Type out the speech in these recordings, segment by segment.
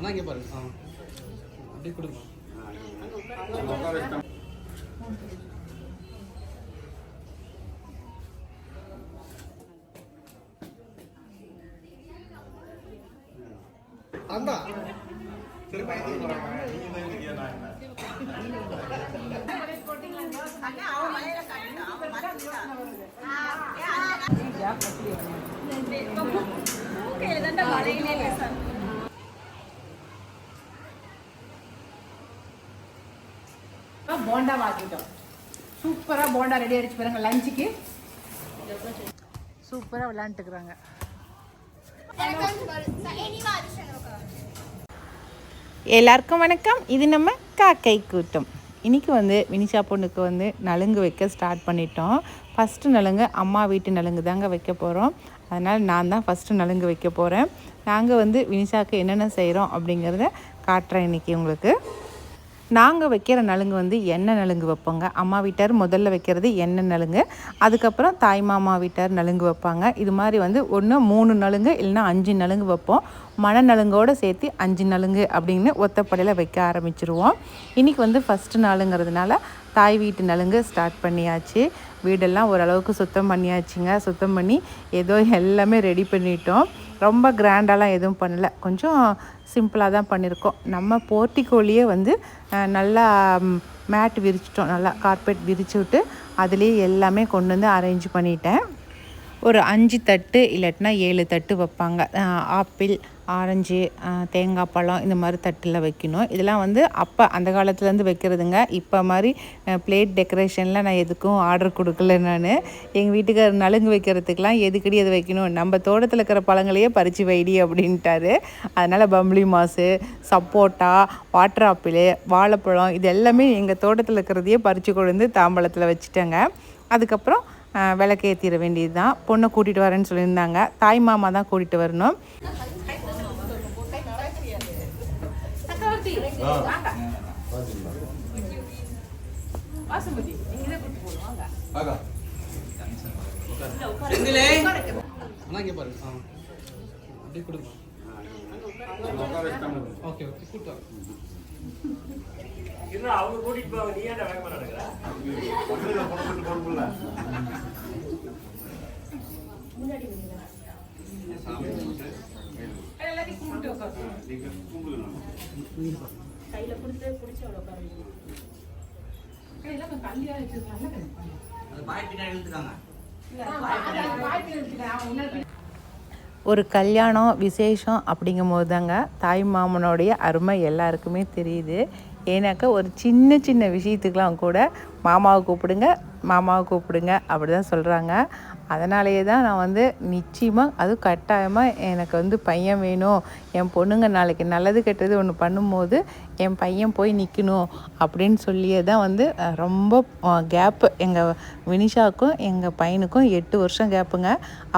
அண்ணா இங்கே பாருங்க. அப்படியே கொடுங்க. அண்ணா போண்டா வாங்கிட்டோம். சூப்பரா போண்டா ரெடி ஆயிடுச்சு பாருங்க. லஞ்சுக்கு சூப்பரா விளையாண்டுக்கிறாங்க. எல்லாருக்கும் வணக்கம். இது நம்ம காக்கை கூட்டம். இன்றைக்கி வினிஷா பொண்ணுக்கு நலுங்கு வைக்க ஸ்டார்ட் பண்ணிட்டோம். ஃபஸ்ட்டு நலுங்கு அம்மா வீட்டு நலுங்கு தாங்க வைக்க போகிறோம். அதனால் நான் தான் ஃபஸ்ட்டு நலுங்கு வைக்க போகிறேன். நாங்கள் வினிஷாவுக்கு என்னென்ன செய்கிறோம் அப்படிங்கிறத காட்டுறேன் இன்றைக்கி உங்களுக்கு. நாங்கள் வைக்கிற நலுங்கு எண்ணெய் நலுங்கு வைப்போங்க. அம்மா வீட்டார் முதல்ல வைக்கிறது எண்ணெய் நலுங்கு, அதுக்கப்புறம் தாய் மாமா வீட்டார் நலுங்கு வைப்பாங்க. இது மாதிரி ஒன்று 3 நலுங்கு இல்லைன்னா 5 நலுங்கு வைப்போம். மண நலுங்கோடு சேர்த்து 5 நலுங்கு அப்படின்னு ஒத்தப்படையில் வைக்க ஆரம்பிச்சிருவோம். இன்றைக்கி ஃபஸ்ட்டு நாளுங்கிறதுனால தாய் வீட்டு நலுங்கு ஸ்டார்ட் பண்ணியாச்சு. வீடெல்லாம் ஓரளவுக்கு சுத்தம் பண்ணியாச்சுங்க. சுத்தம் பண்ணி ஏதோ எல்லாமே ரெடி பண்ணிட்டோம். ரொம்ப கிராண்டாலாம் எதுவும் பண்ணலை, கொஞ்சம் சிம்பிளாக தான் பண்ணியிருக்கோம். நம்ம போர்ட்டிக்கோலியே நல்லா மேட் விரிச்சிட்டோம். நல்லா கார்பெட் விரிச்சு விட்டு அதுலேயே எல்லாமே கொண்டு அரேஞ்ச் பண்ணிட்டேன். ஒரு 5 தட்டு இல்லாட்டினா 7 தட்டு வைப்பாங்க. ஆப்பிள், ஆரஞ்சு, தேங்காய் பழம் இந்த மாதிரி தட்டில் வைக்கணும். இதெல்லாம் அப்போ அந்த காலத்துலேருந்து வைக்கிறதுங்க. இப்போ மாதிரி பிளேட் டெக்கரேஷனில் நான் எதுக்கும் ஆர்டர் கொடுக்கல. நான் எங்கள் வீட்டுக்கு நலுங்கு வைக்கிறதுக்கெலாம் எதுக்கடி அது வைக்கணும், நம்ம தோட்டத்தில் இருக்கிற பழங்களையே பறித்து வைடி அப்படின்ட்டாரு. அதனால் பம்பளி மாசு, சப்போட்டா, வாட்டர் ஆப்பிள், வாழைப்பழம் இது எல்லாமே எங்கள் தோட்டத்தில் இருக்கிறதையே பறித்து கொண்டு தாம்பழத்தில் வச்சுட்டேங்க. அதுக்கப்புறம் விளக்கு ஏற்றிட வேண்டியது தான். பொண்ணை கூட்டிகிட்டு வரேன்னு சொல்லியிருந்தாங்க. தாய் மாமா தான் கூட்டிகிட்டு வரணும். இங்கே பாருங்க. அப்படியே கொடுங்க. ஓகே ஓகே கூட்டம் அவங்க கூட்டிட்டு போவாங்க. நீ ஏன்டா வேகமா நடக்கிற? முன்னாடி எல்லாத்தையும் கூப்பிட்டு உட்காரு. கையில கொடுத்து பிடிச்சி அவ்வளோ உட்காரு. எல்லாம் கல்லியா வச்சிருக்காங்க. அது பாய் பின்னாடி இழுத்துக்காங்க. ஒரு கல்யாணம் விசேஷம் அப்படிங்கும் போது தாங்க தாய் மாமனுடைய அருமை எல்லாருக்குமே தெரியுது. ஏன்னாக்கா ஒரு சின்ன சின்ன விஷயத்துக்கெலாம் கூட மாமாவை கூப்பிடுங்க, மாமாவை கூப்பிடுங்க அப்படி தான் சொல்கிறாங்க. அதனாலேயே தான் நான் நிச்சயமாக அதுவும் கட்டாயமாக எனக்கு பையன் வேணும், என் பொண்ணுங்க நாளைக்கு நல்லது கெட்டது ஒன்று பண்ணும்போது என் பையன் போய் நிற்கணும் அப்படின்னு சொல்லியே தான் ரொம்ப கேப்பு. எங்கள் வினிஷாவுக்கும் எங்கள் பையனுக்கும் 8 வருஷம் கேப்புங்க.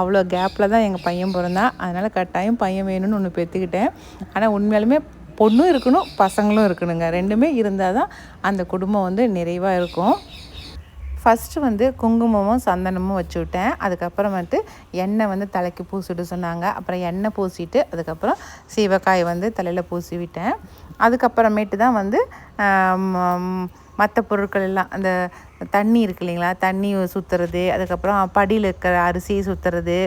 அவ்வளோ கேப்பில் தான் எங்கள் பையன் பிறந்தான். அதனால் கட்டாயம் பையன் வேணும்னு ஒன்று பெற்றுக்கிட்டேன். ஆனால் உண்மையாலுமே பொண்ணும் இருக்கணும், பசங்களும் இருக்கணுங்க. ரெண்டுமே இருந்தால் தான் அந்த குடும்பம் நிறைவாக இருக்கும். ஃபஸ்ட்டு குங்குமமும் சந்தனமும் வச்சு விட்டேன். அதுக்கப்புறமேட்டு எண்ணெய் தலைக்கு பூசிட்டு சொன்னாங்க. அப்புறம் எண்ணெய் பூசிட்டு அதுக்கப்புறம் சீவக்காய் தலையில் பூசி விட்டேன். அதுக்கப்புறமேட்டு தான் மற்ற பொருட்கள் எல்லாம் அந்த தண்ணி இருக்கு இல்லைங்களா, தண்ணி சுற்றுறது, அதுக்கப்புறம் படியில் இருக்கிற அரிசி சுற்றுறது,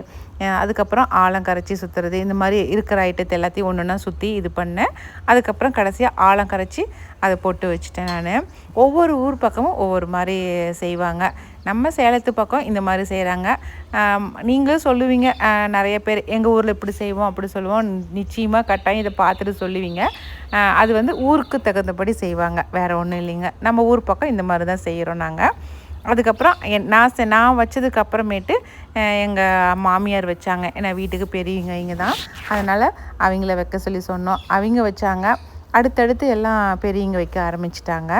அதுக்கப்புறம் ஆழம் கரைச்சி சுற்றுறது, இந்த மாதிரி இருக்கிற ஐட்டத்தை எல்லாத்தையும் ஒன்று ஒன்றா சுற்றி இது பண்ணேன். அதுக்கப்புறம் கடைசியாக ஆழம் கரைச்சி அதை போட்டு வச்சுட்டேன். நான் ஒவ்வொரு ஊர் பக்கமும் ஒவ்வொரு மாதிரி செய்வாங்க. நம்ம சேலத்து பக்கம் இந்த மாதிரி செய்கிறாங்க. நீங்களும் சொல்லுவீங்க, நிறைய பேர் எங்கள் ஊரில் இப்படி செய்வோம் அப்படி சொல்லுவோம். நிச்சயமாக கட்டாயம் இதை பார்த்துட்டு சொல்லுவீங்க. அது ஊருக்கு தகுந்தபடி செய்வாங்க, வேறு ஒன்றும் இல்லைங்க. நம்ம ஊர் பக்கம் இந்த மாதிரி தான் செய்கிறோம் நாங்கள். அதுக்கப்புறம் நான் வச்சதுக்கு அப்புறமேட்டு எங்கள் மாமியார் வச்சாங்க. ஏன்னா வீட்டுக்கு பெரியவங்க இங்கே தான், அதனால் அவங்கள வைக்க சொல்லி சொன்னோம். அவங்க வச்சாங்க. அடுத்தடுத்து எல்லாம் பெரியவங்க வைக்க ஆரம்பிச்சிட்டாங்க.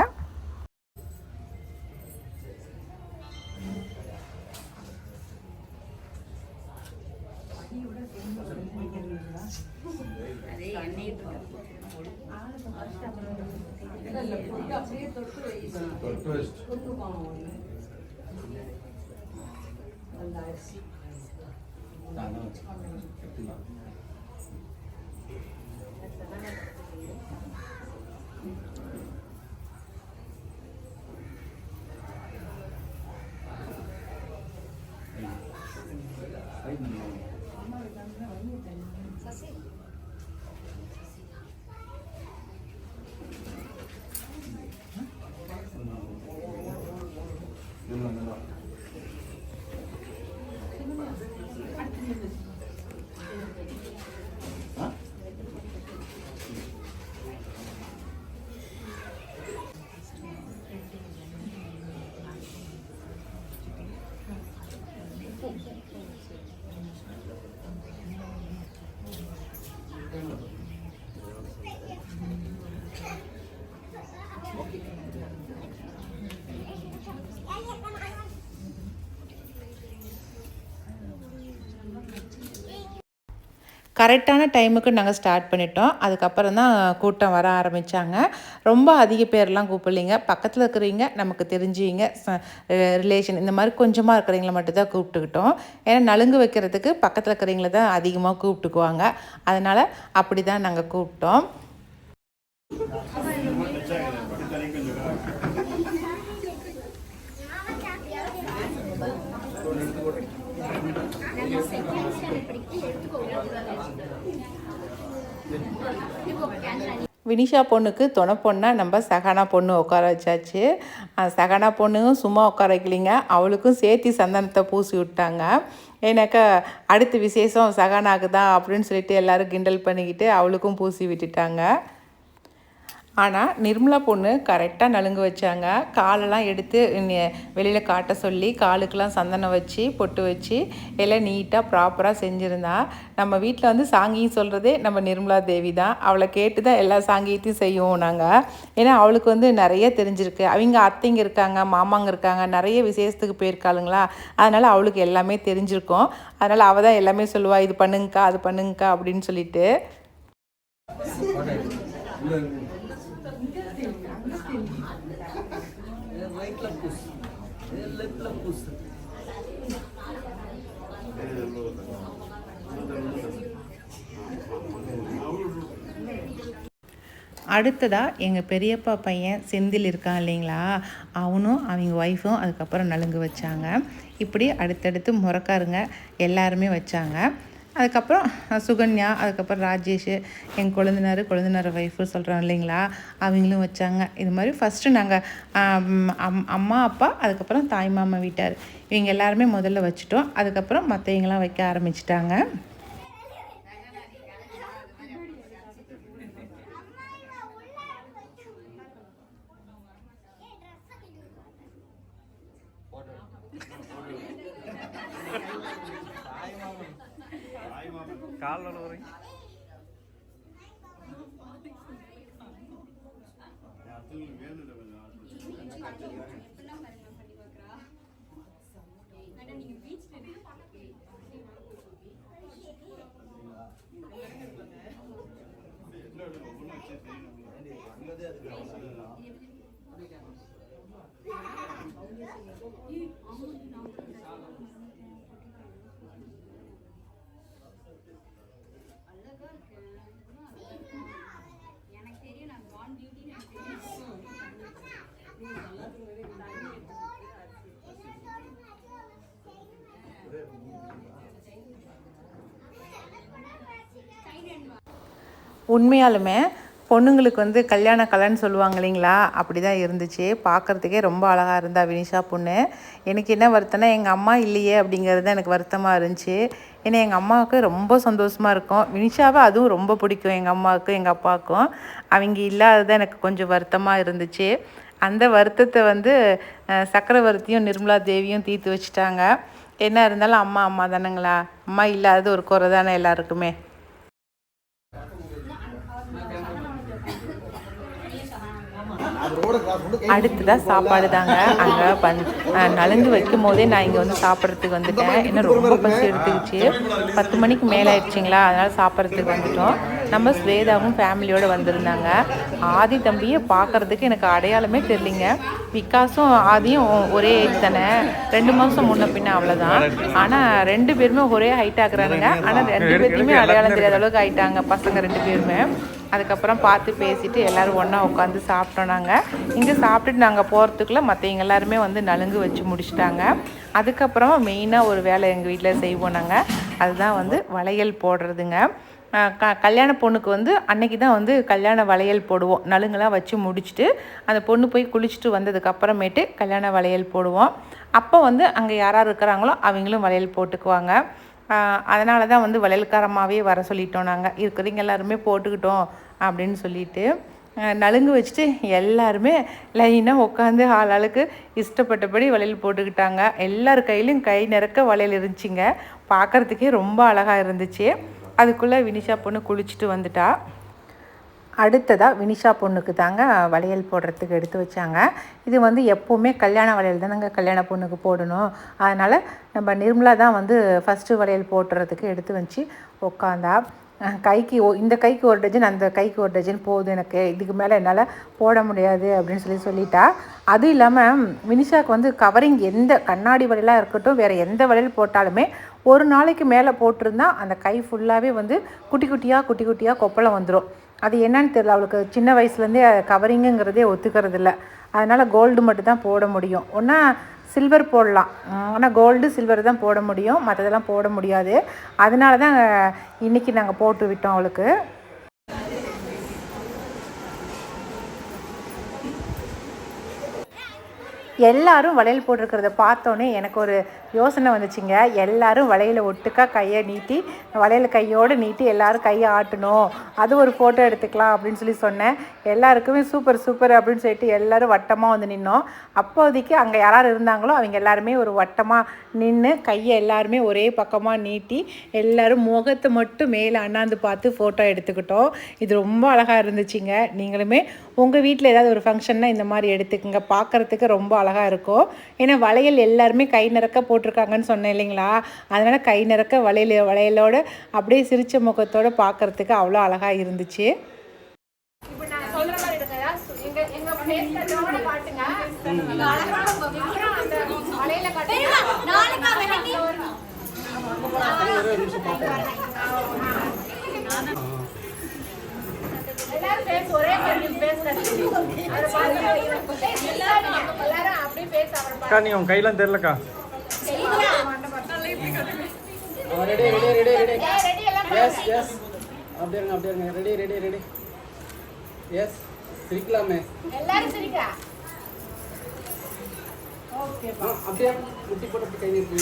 கரெக்டான டைமுக்கு நாங்கள் ஸ்டார்ட் பண்ணிட்டோம். அதுக்கப்புறம் தான் கூட்டம் வர ஆரம்பித்தாங்க. ரொம்ப அதிக பேர்லாம் கூப்பிடலிங்க. பக்கத்தில் இருக்கிறவங்க, நமக்கு தெரிஞ்சவங்க, ரிலேஷன் இந்த மாதிரி கொஞ்சமாக இருக்கிறவங்கள மட்டும் தான் கூப்பிட்டுக்கிட்டோம். ஏன்னா நலுங்கு வைக்கிறதுக்கு பக்கத்தில் இருக்கிறவங்கள தான் அதிகமாக கூப்பிட்டுக்குவாங்க. அதனால் அப்படி தான் நாங்கள் கூப்பிட்டோம். வினிஷா பொண்ணுக்கு துணை பொண்ணாக நம்ம சகானா பொண்ணு உட்கார வச்சாச்சு. சகானா பொண்ணும் சும்மா உட்கார வைக்கலிங்க, அவளுக்கும் சேர்த்தி சந்தனத்தை பூசி விட்டாங்க. ஏன்னாக்கா அடுத்த விசேஷம் சகானாக்கு தான் அப்படின்னு சொல்லிட்டு எல்லோரும் கிண்டல் பண்ணிக்கிட்டு அவளுக்கும் பூசி விட்டுட்டாங்க. ஆனால் நிர்மலா பொண்ணு கரெக்டாக நலுங்கு வச்சாங்க. காலெல்லாம் எடுத்து வெளியில் காட்ட சொல்லி காலுக்கெல்லாம் சந்தனம் வச்சு பொட்டு வச்சு எல்லாம் நீட்டாக ப்ராப்பராக செஞ்சுருந்தா. நம்ம வீட்டில் வந்து சாங்கியம் சொல்கிறதே நம்ம நிர்மலா தேவி தான். அவளை கேட்டு தான் எல்லா சாங்கியத்தையும் செய்வோம் நாங்கள். ஏன்னா அவளுக்கு வந்து நிறைய தெரிஞ்சிருக்கு. அவங்க அத்தைங்க இருக்காங்க, மாமாங்க இருக்காங்க, நிறைய விசேஷத்துக்கு போயிருக்காளுங்களா. அதனால் அவளுக்கு எல்லாமே தெரிஞ்சிருக்கும். அதனால் அவள் தான் எல்லாமே சொல்லுவாள், இது பண்ணுங்கக்கா அது பண்ணுங்கக்கா அப்படின்னு சொல்லிட்டு. அடுத்ததாக எங்கள் பெரியப்பா பையன் செந்தில் இருக்கான் இல்லைங்களா, அவனும் அவங்க ஒய்ஃபும் அதுக்கப்புறம் நலுங்கு வச்சாங்க. இப்படி அடுத்தடுத்து முறக்காருங்க எல்லாருமே வச்சாங்க. அதுக்கப்புறம் சுகன்யா, அதுக்கப்புறம் ராஜேஷ், எங்கள் கொழுந்தினார் ஒய்ஃபு சொல்கிறோம் இல்லைங்களா, அவங்களும் வச்சாங்க. இது மாதிரி ஃபஸ்ட்டு நாங்கள் அம்மா அப்பா அதுக்கப்புறம் தாய் மாமா வீட்டார் இவங்க எல்லாருமே முதல்ல வச்சுட்டோம். அதுக்கப்புறம் மற்றவங்களாம் வைக்க ஆரம்பிச்சிட்டாங்க. உண்மையாலுமே பொண்ணுங்களுக்கு வந்து கல்யாண கலைன்னு சொல்லுவாங்க இல்லைங்களா, அப்படி தான் இருந்துச்சு. பார்க்குறதுக்கே ரொம்ப அழகாக இருந்தா வினிஷா பொண்ணு. எனக்கு என்ன வருத்தம்னா எங்கள் அம்மா இல்லையே அப்படிங்கிறது தான் எனக்கு வருத்தமாக இருந்துச்சு. ஏன்னா எங்கள் அம்மாவுக்கு ரொம்ப சந்தோஷமாக இருக்கும். வினிஷாவை அதுவும் ரொம்ப பிடிக்கும் எங்கள் அம்மாவுக்கும் எங்கள் அப்பாவுக்கும். அவங்க இல்லாதது எனக்கு கொஞ்சம் வருத்தமாக இருந்துச்சு. அந்த வருத்தத்தை வந்து சக்கரவர்த்தியும் நிர்மலா தேவியும் தீர்த்து வச்சுட்டாங்க. என்ன இருந்தாலும் அம்மா அம்மா தானுங்களா, அம்மா இல்லாதது ஒரு குறை தானே எல்லாருக்குமே. அடுத்ததாக சாப்பாடு தாங்க. அங்கே நலுங்கு வைக்கும் போதே நான் இங்கே வந்து சாப்பிட்றதுக்கு வந்துட்டேன். இன்னும் ரொம்ப பசி எடுத்துக்கிச்சு. 10 மணிக்கு மேலே ஆயிடுச்சிங்களா, அதனால் சாப்பிட்றதுக்கு வந்துட்டோம். நம்ம ஸ்வேதாவும் ஃபேமிலியோடு வந்திருந்தாங்க. ஆதி தம்பியை பார்க்குறதுக்கு எனக்கு அடையாளமே தெரியலிங்க. விகாஸும் ஆதியும் ஒரே ஏஜ் தானே, 2 மாதம் முன்ன பின்ன அவ்வளோதான். ஆனால் 2 பேருமே ஒரே ஹைட் ஆகுறானுங்க. ஆனால் 2 பேர்த்தையுமே அடையாளம் தெரியாத அளவுக்கு ஆகிட்டாங்க பசங்க 2 பேருமே. அதுக்கப்புறம் பார்த்து பேசிவிட்டு எல்லோரும் ஒன்றா உட்காந்து சாப்பிட்டோம். நாங்கள் இங்கே சாப்பிட்டுட்டு நாங்கள் போகிறதுக்குள்ளே மற்றவங்க எல்லாருமே வந்து நலுங்கு வச்சு முடிச்சிட்டாங்க. அதுக்கப்புறமா மெயினாக ஒரு வேலை எங்கள் வீட்டில் செய்வோம் நாங்கள். அதுதான் வந்து வளையல் போடுறதுங்க. கல்யாண பொண்ணுக்கு வந்து அன்னைக்கு தான் வந்து கல்யாண வளையல் போடுவோம். நலுங்கெல்லாம் வச்சு முடிச்சுட்டு அந்த பொண்ணு போய் குளிச்சுட்டு வந்ததுக்கப்புறமேட்டு கல்யாண வளையல் போடுவோம். அப்போ வந்து அங்கே யாரார் இருக்கிறாங்களோ அவங்களும் வளையல் போட்டுக்குவாங்க. அதனால தான் வந்து வளையல்காரமாகவே வர சொல்லிட்டோம். நாங்கள் இருக்கிறவங்க எல்லாருமே போட்டுக்கிட்டோம் அப்படின்னு சொல்லிட்டு நலுங்கு வச்சுட்டு எல்லாருமே லைனாக உட்காந்து ஆளாளுக்கு இஷ்டப்பட்டபடி வளையல் போட்டுக்கிட்டாங்க. எல்லார் கையிலையும் கை நிறக்க வளையல் இருந்துச்சுங்க. பார்க்குறதுக்கே ரொம்ப அழகாக இருந்துச்சு. அதுக்குள்ளே வினிஷா பொண்ணு குளிச்சுட்டு வந்துட்டா. அடுத்ததாக வினிஷா பொண்ணுக்கு தாங்க வளையல் போடுறதுக்கு எடுத்து வச்சாங்க. இது வந்து எப்போவுமே கல்யாண வளையல் தானங்க கல்யாண பொண்ணுக்கு போடணும். அதனால் நம்ம நிர்மலா தான் வந்து ஃபஸ்ட்டு வளையல் போட்டுறதுக்கு எடுத்து வச்சு உட்காந்தா. கைக்கு இந்த கைக்கு ஒரு டஜன், அந்த கைக்கு ஒரு டஜன் போதும், எனக்கு இதுக்கு மேலே என்னால் போட முடியாது அப்படின்னு சொல்லிட்டா. அதுவும் இல்லாமல் வினிஷாவுக்கு வந்து கவரிங் எந்த கண்ணாடி வளையலாக இருக்கட்டும், வேறு எந்த வளையல் போட்டாலுமே ஒரு நாளைக்கு மேலே போட்டிருந்தா அந்த கை ஃபுல்லாகவே வந்து குட்டி குட்டியாக கொப்பளம் வந்துடும். அது என்னன்னு தெரியல, அவளுக்கு சின்ன வயசுலேருந்தே கவரிங்குங்கிறதே ஒத்துக்கிறது இல்லை. அதனால் கோல்டு மட்டும் தான் போட முடியும். ஒன்றா சில்வர் போடலாம், ஆனால் கோல்டு சில்வர் தான் போட முடியும், மற்றதெல்லாம் போட முடியாது. அதனால தான் இன்றைக்கி நாங்கள் போட்டு விட்டோம் அவளுக்கு. எல்லாரும் வளையல் போட்டிருக்கிறத பார்த்தோன்னே எனக்கு ஒரு யோசனை வந்துச்சுங்க. எல்லோரும் வளையலை ஒட்டுக்கா கையை நீட்டி, வளையல் கையோடு நீட்டி எல்லோரும் கையை ஆட்டணும், அது ஒரு ஃபோட்டோ எடுத்துக்கலாம் அப்படின்னு சொன்னேன். எல்லாருக்குமே சூப்பர் அப்படின்னு சொல்லிட்டு எல்லோரும் வட்டமாக வந்து நின்னோம். அப்போதைக்கு அங்கே யாரார் இருந்தாங்களோ அவங்க எல்லாருமே ஒரு வட்டமாக நின்று கையை எல்லாருமே ஒரே பக்கமாக நீட்டி எல்லோரும் முகத்தை மட்டும் மேலே அண்ணாந்து பார்த்து ஃபோட்டோ எடுத்துக்கிட்டோம். இது ரொம்ப அழகாக இருந்துச்சுங்க. நீங்களுமே உங்கள் வீட்டில் ஏதாவது ஒரு ஃபங்க்ஷன்னா இந்த மாதிரி எடுத்துக்கோங்க, பார்க்குறதுக்கு ரொம்ப அழகாக இருக்கும். ஏன்னா வளையல் எல்லாருமே கை நிறக்க போட்டிருக்காங்கன்னு சொன்னேன் இல்லைங்களா, அதனால் கை நிறக்க வளையலோடு அப்படியே சிரிச்ச முகத்தோடு பார்க்குறதுக்கு அவ்வளோ அழகாக இருந்துச்சு. அக்கா நீ உன் கையெல்லாம் தெரியலக்கா. சிரிக்கலாமே எல்லாரும் சிரிக்கா. ஓகே பா அப்படியே முட்டி போட்டு கை நீட்டு.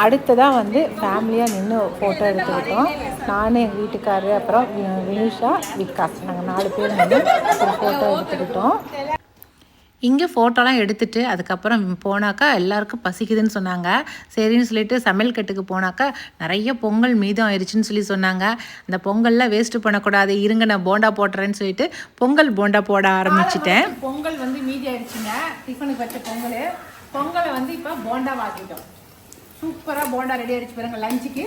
அடுத்ததாக வந்து ஃபேமிலியாக நின்று ஃபோட்டோ எடுத்துக்கிட்டோம். நான், எங்கள் வீட்டுக்காரரு, அப்புறம் வினிஷா, விகாஸ், நாங்கள் 4 பேர் நின்று ஒரு ஃபோட்டோ எடுத்துக்கிட்டோம். இங்கே ஃபோட்டோலாம் எடுத்துகிட்டு அதுக்கப்புறம் போனாக்கா எல்லாருக்கும் பசிக்குதுன்னு சொன்னாங்க. சரின்னு சொல்லிட்டு சமையல் கட்டுக்கு போனாக்கா நிறைய பொங்கல் மீதம் ஆயிடுச்சுன்னு சொன்னாங்க. அந்த பொங்கல்லாம் வேஸ்ட்டு பண்ணக்கூடாது, இருங்க நான் போண்டா போட்டுறேன்னு சொல்லிட்டு போண்டா போட ஆரம்பிச்சிட்டேன். பொங்கல் வந்து மீதி ஆயிடுச்சுங்க, டிஃபனுக்கு வச்ச பொங்கலை வந்து இப்போ போண்டா வாக்கிட்டோம். சூப்பராக போண்டா ரெடி ஆகிடுச்சு பாருங்க. லஞ்சுக்கு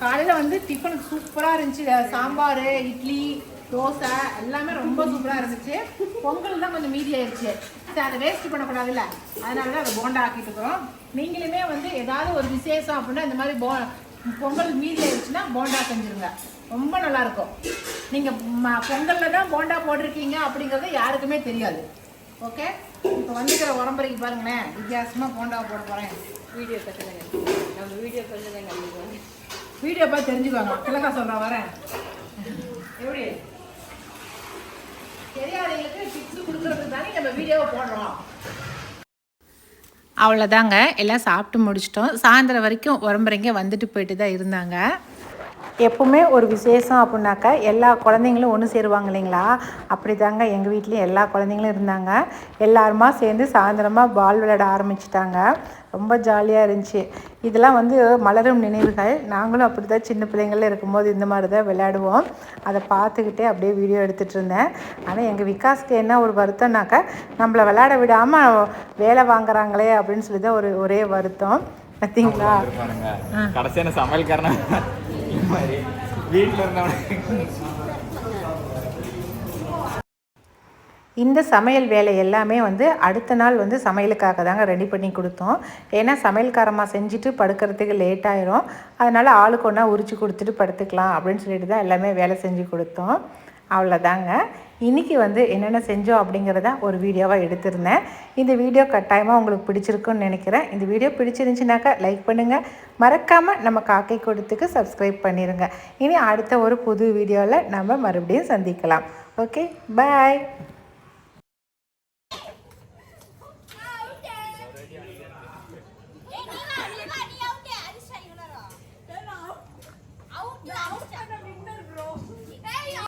காலையில் வந்து டிஃபனுக்கு சூப்பராக இருந்துச்சு. சாம்பார், இட்லி, தோசை எல்லாமே ரொம்ப சூப்பராக இருந்துச்சு. பொங்கல் தான் கொஞ்சம் மீதி ஆயிடுச்சு. சரி, அதை வேஸ்ட் பண்ணக்கூடாதுல்ல, அதனால தான் அதை போண்டா ஆக்கிட்டு இருக்கிறோம். நீங்களுமே வந்து ஏதாவது ஒரு விசேஷம் அப்படின்னா இந்த மாதிரி பொங்கல் மீதி ஆயிடுச்சுன்னா போண்டா செஞ்சுருங்க, ரொம்ப நல்லாயிருக்கும். நீங்கள் பொங்கலில் தான் போண்டா போட்டிருக்கீங்க அப்படிங்கிறது யாருக்குமே தெரியாது. ஓகே, இப்போ வந்துக்கிற உரம்பரைக்கு பாருங்களேன், வித்தியாசமாக போண்டா போட போகிறேன். வீடியோ கட்டுங்க, நம்ம வீடியோ கொஞ்சம் வீடியோ பார்த்து தெரிஞ்சுக்குவாங்க. கிழக்கா சொல்கிறேன் வரேன். எப்படி தெரியாதவங்களுக்கு டிப்ஸ் கொடுக்குறதுக்கு தானே நம்ம வீடியோவை போடுறோம். அவ்வளோதாங்க, எல்லாம் சாப்பிட்டு முடிச்சிட்டோம். சாயந்தரம் வரைக்கும் உரம்புறங்க வந்துட்டு போயிட்டு தான் இருந்தாங்க. எப்போவுமே ஒரு விசேஷம் அப்படின்னாக்கா எல்லா குழந்தைங்களும் ஒன்று சேருவாங்க இல்லைங்களா, அப்படி தாங்க எங்கள் வீட்லேயும் எல்லா குழந்தைங்களும் இருந்தாங்க. எல்லாருமா சேர்ந்து சாயந்தரமாக பால் விளையாட ஆரம்பிச்சிட்டாங்க. ரொம்ப ஜாலியாக இருந்துச்சு. இதெல்லாம் வந்து மலரும் நினைவுகள். நாங்களும் அப்படி தான் சின்ன பிள்ளைங்களில் இருக்கும்போது இந்த மாதிரி தான் விளையாடுவோம். அதை பார்த்துக்கிட்டே அப்படியே வீடியோ எடுத்துகிட்டு இருந்தேன். ஆனால் எங்கள் விகாஸ்க்கு என்ன ஒரு வருத்தம்னாக்கா, நம்மளை விளையாட விடாமல் வேலை வாங்குறாங்களே அப்படின்னு சொல்லி தான் ஒரே வருத்தம். பார்த்தீங்களா, கடைசியான சமையல்காரன் வீட்டில் இருந்தவன். இந்த சமையல் வேலை எல்லாமே வந்து அடுத்த நாள் வந்து சமையலுக்காக தாங்க ரெடி பண்ணி கொடுத்தோம். ஏன்னா சமையல்காரமாக செஞ்சுட்டு படுக்கிறதுக்கு லேட் ஆயிரும். அதனால் ஆளுக்கு ஒன்றா உரிச்சு கொடுத்துட்டு படுத்துக்கலாம் அப்படின்னு சொல்லிட்டு தான் எல்லாமே வேலை செஞ்சு கொடுத்தோம். அவ்வளோதாங்க. இன்றைக்கி வந்து என்னென்ன செஞ்சோம் அப்படிங்கிறத ஒரு வீடியோவாக எடுத்திருந்தேன். இந்த வீடியோ கட்டாயமாக உங்களுக்கு பிடிச்சிருக்குன்னு நினைக்கிறேன். இந்த வீடியோ பிடிச்சிருந்துச்சுனாக்கா லைக் பண்ணுங்கள், மறக்காமல் நம்ம காக்கை கூட்டத்துக்கு சப்ஸ்கிரைப் பண்ணிடுங்க. இனி அடுத்த ஒரு புது வீடியோவில் நம்ம மறுபடியும் சந்திக்கலாம். ஓகே, பாய்.